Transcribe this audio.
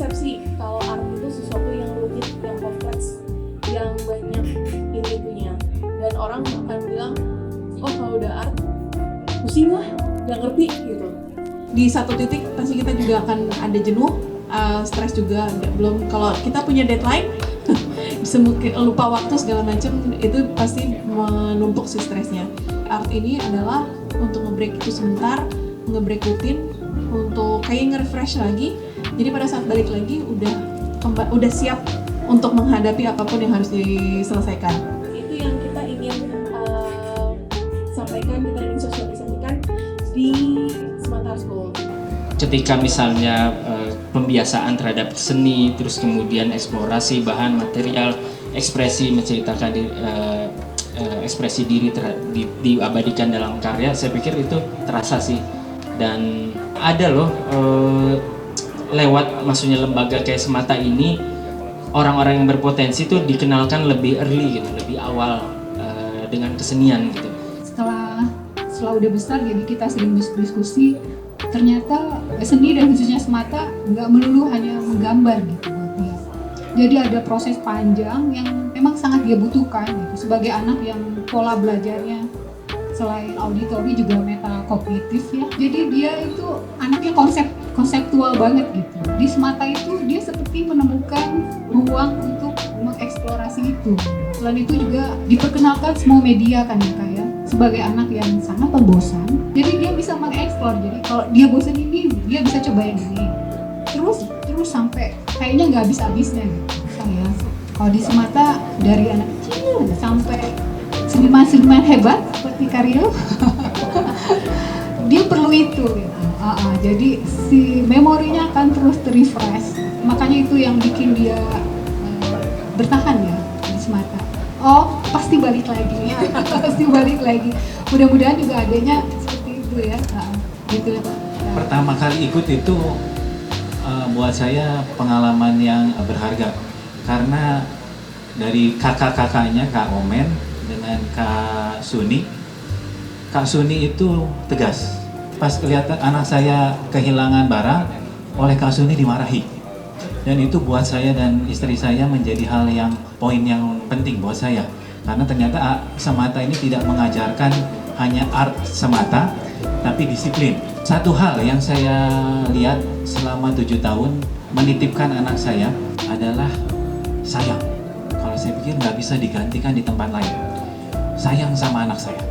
persepsi kalau art itu sesuatu yang rumit, yang kompleks, yang banyak ini-itunya. Dan orang akan bilang, oh kalau udah art, pusing lah, nggak ngerti gitu. Di satu titik pasti kita juga akan ada jenuh, stres juga. Belum kalau kita punya deadline, lupa waktu segala macam, itu pasti menumpuk si stresnya. Art ini adalah untuk nge-break itu sebentar, nge-break rutin, untuk kayak nge-refresh lagi. Jadi pada saat balik lagi udah siap untuk menghadapi apapun yang harus diselesaikan. Itu yang kita ingin sampaikan, kita ingin sosialisasikan di Smart Art School. Ketika misalnya pembiasaan terhadap seni, terus kemudian eksplorasi bahan material, ekspresi menceritakan ekspresi diri diabadikan dalam karya, saya pikir itu terasa sih. Dan ada loh lewat maksudnya lembaga kayak Semata ini, orang-orang yang berpotensi tuh dikenalkan lebih early gitu, lebih awal dengan kesenian gitu. Setelah udah besar, jadi kita sering diskusi, ternyata seni dan khususnya Semata nggak melulu hanya menggambar gitu buat dia. Jadi ada proses panjang yang memang sangat dia butuhkan gitu. Sebagai anak yang pola belajarnya selain auditori juga metakognitif ya. Jadi dia itu anaknya konseptual banget gitu. Di Semata itu dia seperti menemukan ruang untuk mengeksplorasi itu. Selain itu juga diperkenalkan semua media kan ya Kak ya. Sebagai anak yang sangat pembosan, jadi dia bisa mengeksplor. Jadi kalau dia bosan ini, dia bisa coba yang ini. Terus sampai kayaknya nggak habis-habisnya gitu. Saya kalau di Semata dari anak kecil sampai seniman-seniman hebat seperti Karyo, dia perlu itu gitu. Jadi si memorinya akan terus refresh. Makanya itu yang bikin dia bertahan ya di Semata. Oh, pasti balik lagi. Pasti balik lagi. Mudah-mudahan juga adanya seperti itu ya. Gitu ya. Pertama kali ikut itu buat saya pengalaman yang berharga. Karena dari kakak-kakaknya, Kak Omen dengan Kak Suni. Kak Suni itu tegas. Pas kelihatan anak saya kehilangan barang, oleh Kak Suni dimarahi. Dan itu buat saya dan istri saya menjadi hal yang poin yang penting buat saya. Karena ternyata Semata ini tidak mengajarkan hanya art semata, tapi disiplin. Satu hal yang saya lihat selama 7 tahun menitipkan anak saya adalah sayang. Kalau saya pikir nggak bisa digantikan di tempat lain. Sayang sama anak saya.